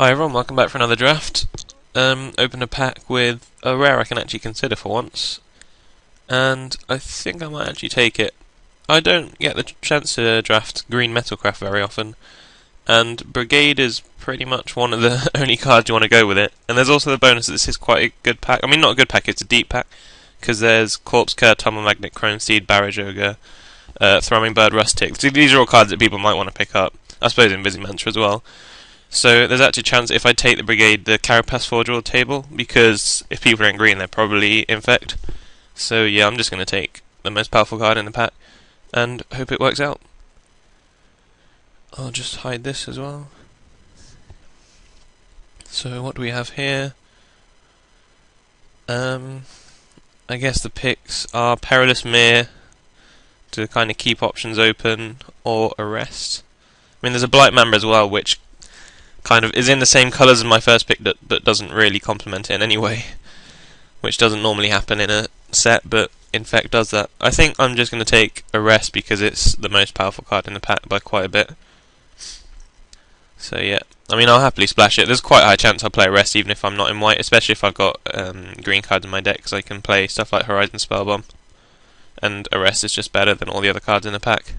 Hi everyone, welcome back for another draft. Opened a pack with a rare I can actually consider for once, and I think I might actually take it. I don't get the chance to draft green Metalcraft very often, and Brigade is pretty much one of the only cards you want to go with it. And there's also the bonus that this is quite a good pack. I mean, not a good pack, it's a deep pack, because there's Corpse Cur, Tumble Magnet, Chrome Seed, Barrage Ogre, Thrumming Bird, Rustic. So these are all cards that people might want to pick up. I suppose Invisimancer as well. So there's actually a chance if I take the Brigade, the Carapace Forger will table, because if people are in green, they're probably Infect. So yeah, I'm just going to take the most powerful card in the pack, and hope it works out. I'll just hide this as well. So what do we have here? I guess the picks are Perilous Mere, to kind of keep options open, or Arrest. I mean, there's a Blight Member as well, which kind of is in the same colours as my first pick, but doesn't really complement it in any way, which doesn't normally happen in a set, but Infect does that. I think I'm just going to take Arrest because it's the most powerful card in the pack by quite a bit. So yeah, I mean, I'll happily splash it. There's quite a high chance I'll play Arrest even if I'm not in white, especially if I've got green cards in my deck, because I can play stuff like Horizon Spellbomb, and Arrest is just better than all the other cards in the pack.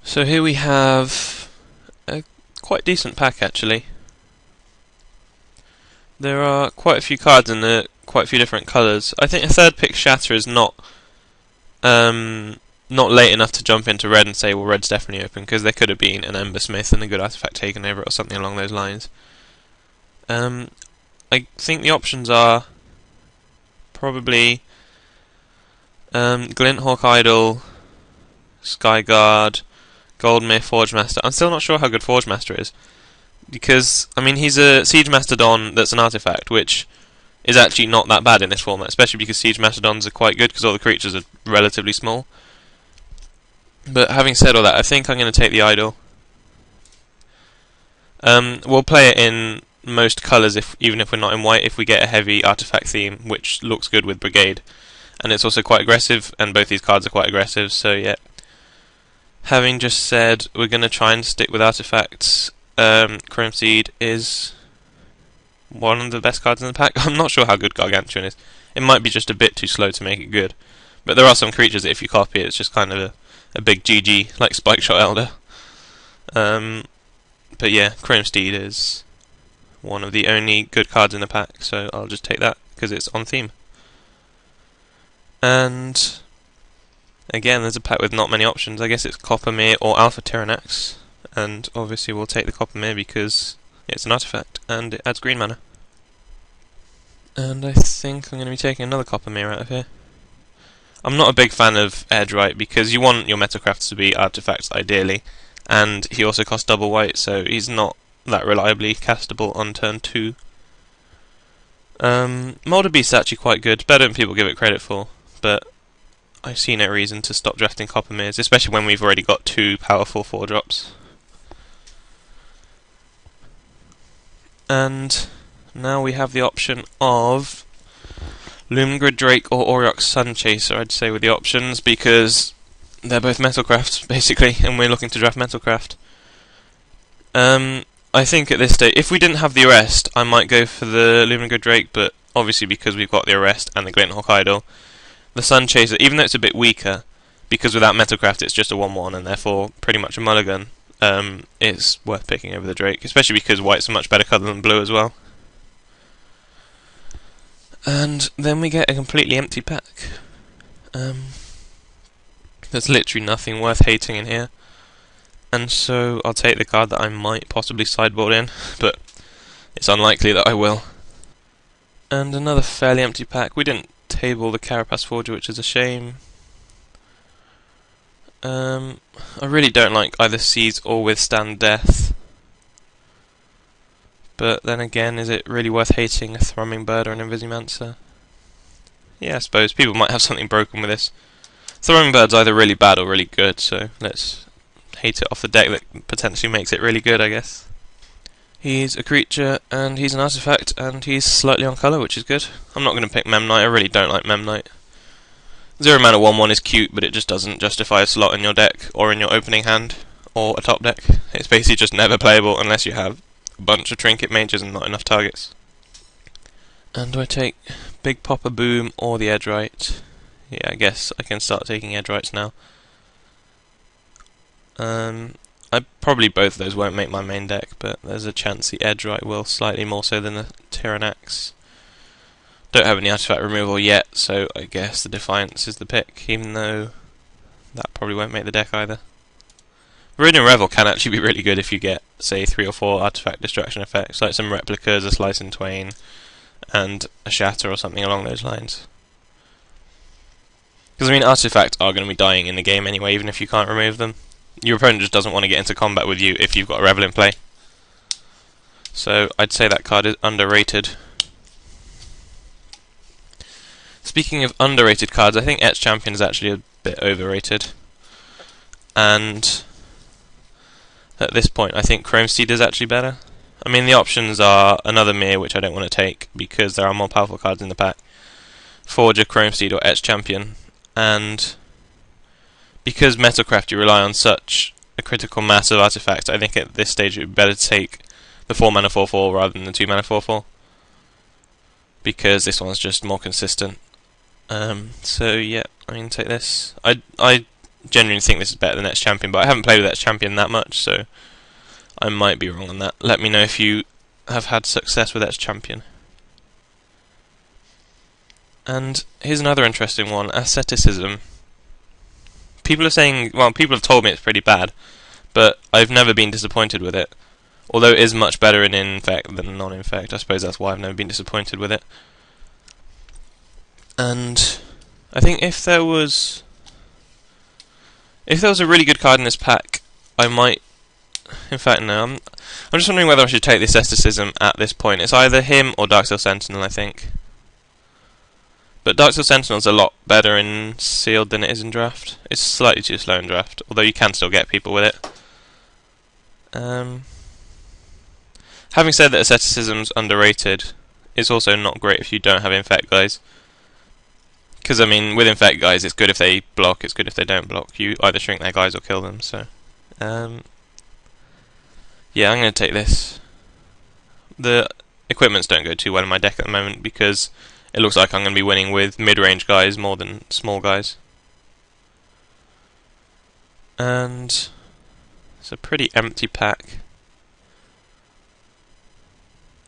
So here we have a quite decent pack actually. There are quite a few cards in quite a few different colours. I think a third pick Shatter is not late enough to jump into red and say, well, red's definitely open, because there could have been an Embersmith and a good artifact taken over it or something along those lines. I think the options are probably Glinthawk Idol, Skyguard, Goldmere, Forge Master. I'm still not sure how good Forge Master is, because, I mean, he's a Siege Mastodon that's an artifact, which is actually not that bad in this format, especially because Siege Mastodons are quite good because all the creatures are relatively small. But having said all that, I think I'm going to take the Idol. We'll play it in most colours, even if we're not in white, if we get a heavy artifact theme, which looks good with Brigade. And it's also quite aggressive, and both these cards are quite aggressive, so yeah. Having just said we're going to try and stick with artifacts, Chrome Seed is one of the best cards in the pack. I'm not sure how good Gargantuan is. It might be just a bit too slow to make it good. But there are some creatures that if you copy it, it's just kind of a big GG, like Spike Shot Elder. But yeah, Chrome Steed is one of the only good cards in the pack, so I'll just take that because it's on theme. And again, there's a pack with not many options. I guess it's Coppermere or Alpha Tyrannax, and obviously we'll take the Coppermere because it's an artifact and it adds green mana. And I think I'm going to be taking another Coppermere out of here. I'm not a big fan of Airdrite because you want your Metalcrafts to be artifacts ideally, and he also costs double white, so he's not that reliably castable on turn 2. Molder Beast's actually quite good, better than people give it credit for, but I see no reason to stop drafting Coppermeres, especially when we've already got 2 powerful 4-drops. And now we have the option of Lumengrid Drake or Aurochs Sunchaser, I'd say, with the options, because they're both Metalcrafts, basically, and we're looking to draft Metalcraft. I think at this stage, if we didn't have the Arrest, I might go for the Lumengrid Drake, but obviously because we've got the Arrest and the Glinthawk Idol, the Sunchaser, even though it's a bit weaker, because without Metalcraft it's just a 1-1 and therefore pretty much a mulligan, it's worth picking over the Drake, especially because white's a much better colour than blue as well. And then we get a completely empty pack. There's literally nothing worth hating in here. And so I'll take the card that I might possibly sideboard in, but it's unlikely that I will. And another fairly empty pack. We didn't table the Carapace Forger, which is a shame. I really don't like either Seize or Withstand Death. But then again, is it really worth hating a Thrumming Bird or an Invisimancer? Yeah, I suppose. People might have something broken with this. Thrumming Bird's either really bad or really good, so let's hate it off the deck that potentially makes it really good, I guess. He's a creature, and he's an artifact, and he's slightly on colour, which is good. I'm not going to pick Memnite, I really don't like Memnite. 0 mana 1-1 is cute, but it just doesn't justify a slot in your deck, or in your opening hand, or a top deck. It's basically just never playable unless you have a bunch of trinket mages and not enough targets. And do I take Big Popper Boom or the Edge Right? Yeah, I guess I can start taking Edge Rights now. Probably both of those won't make my main deck, but there's a chance the Edge Right will, slightly more so than the Tyrannax. Don't have any artifact removal yet, so I guess the Defiance is the pick, even though that probably won't make the deck either. Mirrodin Revel can actually be really good if you get, say, 3 or 4 artifact destruction effects, like some replicas, a Slice in Twain, and a Shatter or something along those lines. Because, I mean, artifacts are going to be dying in the game anyway, even if you can't remove them. Your opponent just doesn't want to get into combat with you if you've got a Revel in play. So, I'd say that card is underrated. Speaking of underrated cards, I think Champion is actually a bit overrated. And at this point, I think Chrome Steed is actually better. I mean, the options are another Mir, which I don't want to take because there are more powerful cards in the pack, Forger, Chrome Steed, or Champion. And because Metalcraft you rely on such a critical mass of artifacts, I think at this stage it would be better to take the 4 mana 4/4 rather than the 2 mana 4/4, because this one's just more consistent. So yeah, I'm going to take this. I genuinely think this is better than Champion, but I haven't played with Champion that much, so I might be wrong on that. Let me know if you have had success with Champion. And here's another interesting one, Asceticism. People are saying, well, people have told me it's pretty bad, but I've never been disappointed with it. Although it is much better in Infect than non-Infect. I suppose that's why I've never been disappointed with it. And I think if there was a really good card in this pack, I might. In fact, no. I'm just wondering whether I should take this Asceticism at this point. It's either him or Darksteel Sentinel, I think. But Darksteel Sentinel's a lot better in Sealed than it is in Draft. It's slightly too slow in Draft, although you can still get people with it. Having said that Asceticism's underrated, it's also not great if you don't have Infect guys. Because, I mean, with Infect guys, it's good if they block, it's good if they don't block. You either shrink their guys or kill them, so. Yeah, I'm going to take this. The equipments don't go too well in my deck at the moment because it looks like I'm going to be winning with mid-range guys more than small guys. And it's a pretty empty pack.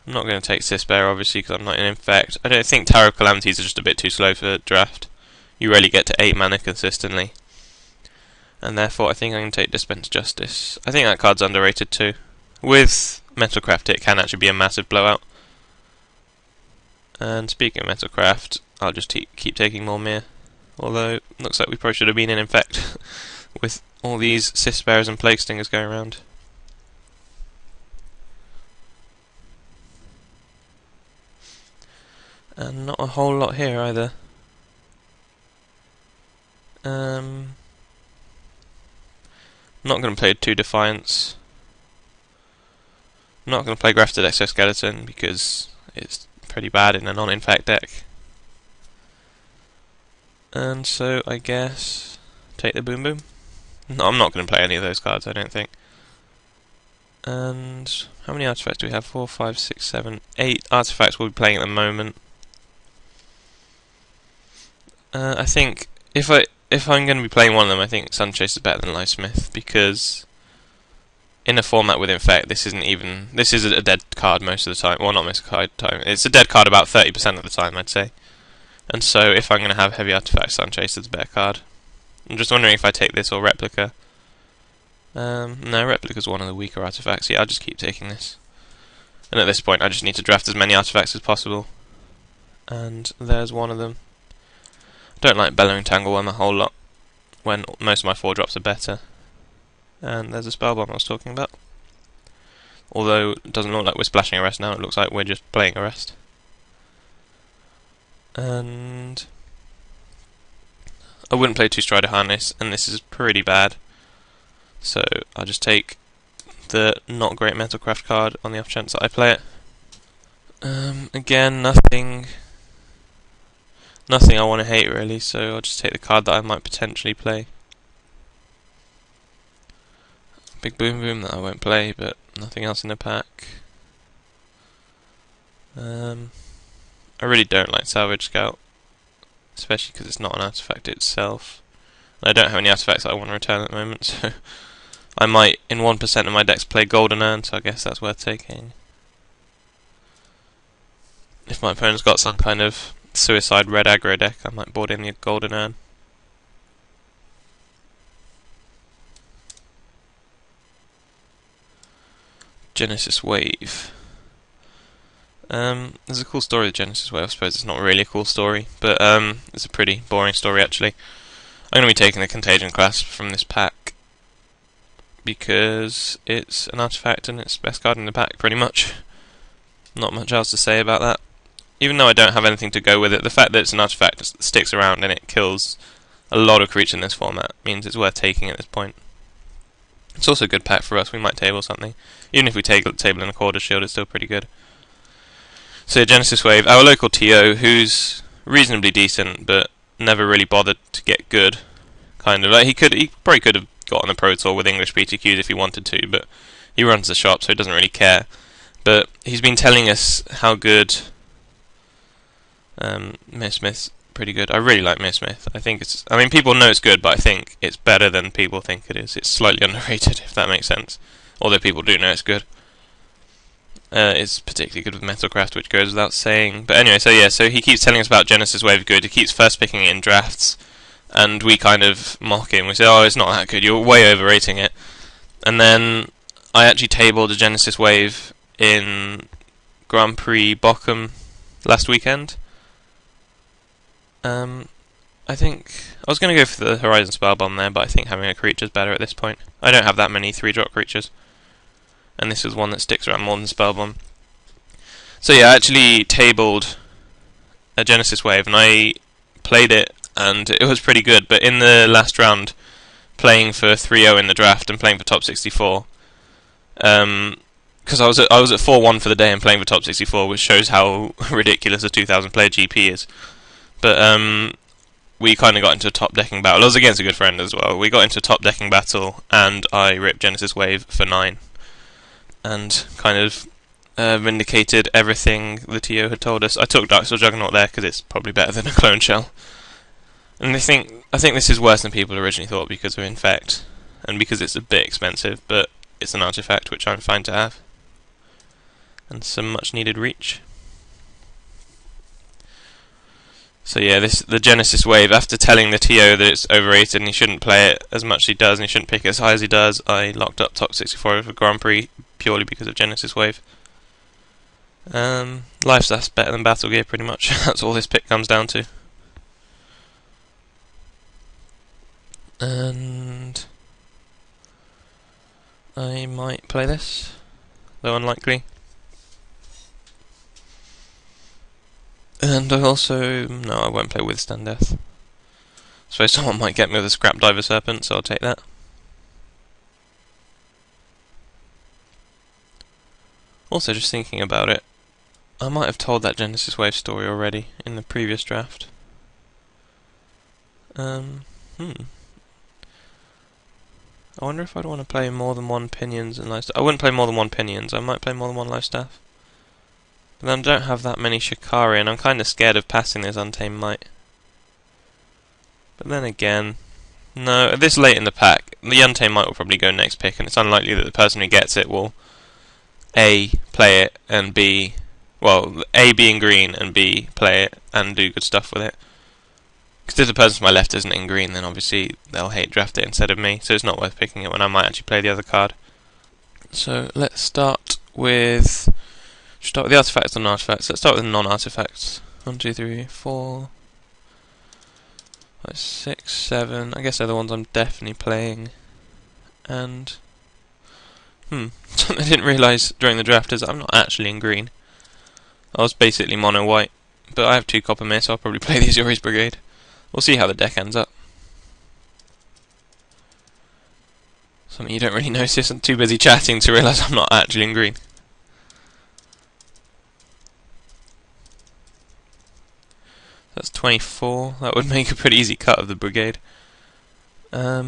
I'm not going to take Cisbear, obviously, because I'm not in Infect. I don't think Tower of Calamities are just a bit too slow for Draft. You rarely get to 8 mana consistently. And therefore, I think I'm going to take Dispense Justice. I think that card's underrated too. With Metalcraft, it can actually be a massive blowout. And speaking of Metalcraft, I'll just keep taking more Mir. Although, looks like we probably should have been in Infect with all these Cisbears and Plague Stingers going around. And not a whole lot here either. Not going to play 2 Defiance. Not going to play Grafted Exoskeleton because it's pretty bad in a non-Infect deck. And so I guess take the Boom Boom. No, I'm not going to play any of those cards, I don't think. And how many artifacts do we have? 4, 5, 6, 7, 8 artifacts we'll be playing at the moment. I think if I'm going to be playing one of them, I think Sunchase is better than Lifesmith, because in a format with Infect, this is a dead card most of the time. Well, not most of the time. It's a dead card about 30% of the time, I'd say. And so, if I'm going to have heavy artifacts, Sunchase is a better card. I'm just wondering if I take this or Replica. No, Replica's one of the weaker artifacts. Yeah, I'll just keep taking this. And at this point, I just need to draft as many artifacts as possible. And there's one of them. I don't like Bellowing Tangleworm a whole lot, when most of my 4-drops are better. And there's a Spellbomb I was talking about. Although it doesn't look like we're splashing Arrest now, it looks like we're just playing Arrest. And I wouldn't play 2 Strider Harness, and this is pretty bad. So I'll just take the not great Metalcraft card on the off chance that I play it. Again, nothing I want to hate really, so I'll just take the card that I might potentially play. Big Boom Boom that I won't play, but nothing else in the pack. I really don't like Salvage Scout, especially because it's not an artifact itself. And I don't have any artifacts that I want to return at the moment, so I might, in 1% of my decks, play Golden Urn, so I guess that's worth taking. If my opponent's got some kind of suicide red aggro deck, I might board in the Golden Urn. Genesis Wave. There's a cool story with Genesis Wave. I suppose it's not really a cool story, but it's a pretty boring story actually. I'm going to be taking the Contagion Clasp from this pack because it's an artifact and it's best card in the pack, pretty much. Not much else to say about that. Even though I don't have anything to go with it, the fact that it's an artifact that sticks around and it kills a lot of creatures in this format means it's worth taking at this point. It's also a good pack for us. We might table something. Even if we table in a Quarter Shield, it's still pretty good. So Genesis Wave, our local TO, who's reasonably decent, but never really bothered to get good. Kind of like he probably could have got on a Pro Tour with English BTQs if he wanted to, but he runs the shop, so he doesn't really care. But he's been telling us how good Smith's pretty good. I really like Smith. I think it's. I mean, people know it's good, but I think it's better than people think it is. It's slightly underrated, if that makes sense. Although people do know it's good. It's particularly good with Metalcraft, which goes without saying. But anyway, so he keeps telling us about Genesis Wave good. He keeps first picking it in drafts, and we kind of mock him. We say, "Oh, it's not that good. You're way overrating it." And then I actually tabled a Genesis Wave in Grand Prix Bochum last weekend. I think I was going to go for the Horizon Spellbomb there, but I think having a creature is better at this point. I don't have that many 3-drop creatures, and this is one that sticks around more than Spellbomb. So yeah, I actually tabled a Genesis Wave, and I played it, and it was pretty good. But in the last round, playing for 3-0 in the draft and playing for top 64, because I was at 4-1 for the day and playing for top 64, which shows how ridiculous a 2,000 player GP is. But we kind of got into a top decking battle. I was against a good friend as well. We got into a top decking battle, and I ripped Genesis Wave for 9, and kind of vindicated everything the TO had told us. I took Darksteel Juggernaut there because it's probably better than a Clone Shell. And I think this is worse than people originally thought because of Infect, and because it's a bit expensive, but it's an artifact which I'm fine to have. And some much needed reach. So yeah, the Genesis Wave, after telling the TO that it's overrated and he shouldn't play it as much as he does and he shouldn't pick it as high as he does, I locked up top 64 for Grand Prix purely because of Genesis Wave. Life's better than Battle Gear pretty much. That's all this pick comes down to. And I might play this, though unlikely. And I also... no, I won't play Withstand Death. I suppose someone might get me with a Scrap Diver Serpent, so I'll take that. Also, just thinking about it, I might have told that Genesis Wave story already in the previous draft. I wonder if I'd want to play more than one Pinions and Lifestaff. I wouldn't play more than one Pinions, I might play more than one Lifestaff. But then I don't have that many Shikari, and I'm kind of scared of passing this Untamed Might. But then again, no, this late in the pack, the Untamed Might will probably go next pick, and it's unlikely that the person who gets it will A, play it, and B, well, A, be in green, and B, play it, and do good stuff with it. Because if the person to my left isn't in green, then obviously they'll hate draft it instead of me, so it's not worth picking it when I might actually play the other card. So let's start with... start with the artifacts and non-artifacts. Let's start with the non-artifacts. 1, 2, 3, 4, 5, 6, 7. I guess they're the ones I'm definitely playing. And something I didn't realise during the draft is that I'm not actually in green. I was basically mono white, but I have 2 copper mist, so I'll probably play the Azorius Brigade. We'll see how the deck ends up. Something you don't really notice. I'm too busy chatting to realise I'm not actually in green. That's 24. That would make a pretty easy cut of the brigade. How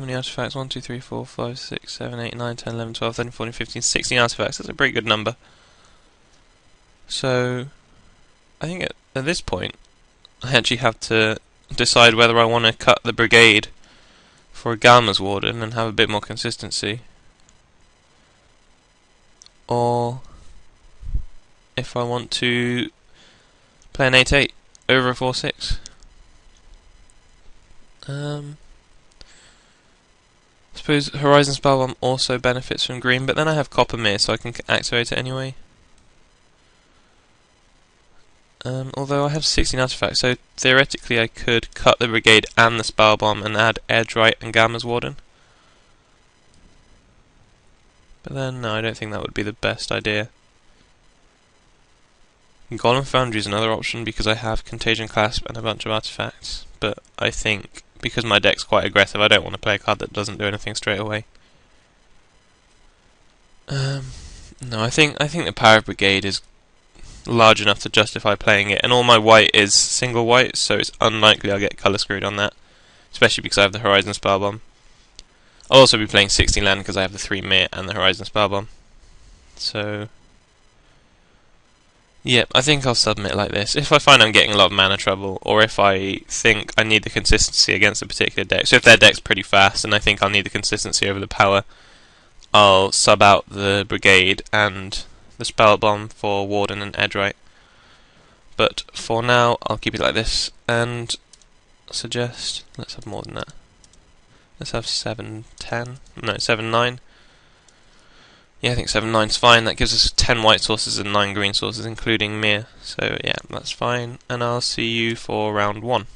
many artifacts? 1, 2, 3, 4, 5, 6, 7, 8, 9, 10, 11, 12, 13, 14, 15, 16 artifacts. That's a pretty good number. So I think at this point I actually have to decide whether I want to cut the brigade for a Gamma's Warden and have a bit more consistency, or if I want to play an 8-8 over a 4-6. I suppose Horizon Spellbomb also benefits from green, but then I have Copper Mirror, so I can activate it anyway. Although I have 16 artifacts, so theoretically I could cut the brigade and the Spellbomb and add Edgewright and Gamma's Warden. But then, no, I don't think that would be the best idea. Golem Foundry is another option because I have Contagion Clasp and a bunch of artifacts, but I think because my deck's quite aggressive, I don't want to play a card that doesn't do anything straight away. No, I think the Power of Brigade is large enough to justify playing it, and all my white is single white, so it's unlikely I'll get colour screwed on that, especially because I have the Horizon Spellbomb. I'll also be playing 16 land because I have the 3 Mir and the Horizon Spellbomb. So yeah, I think I'll submit like this. If I find I'm getting a lot of mana trouble, or if I think I need the consistency against a particular deck, so if their deck's pretty fast and I think I'll need the consistency over the power, I'll sub out the Brigade and the Spellbomb for Warden and Edgewright. But for now, I'll keep it like this, and suggest, let's have more than that. Let's have 7-10, no, 7-9. Yeah, I think 7-9 is fine. That gives us 10 white sources and 9 green sources, including Mir. So yeah, that's fine. And I'll see you for round 1.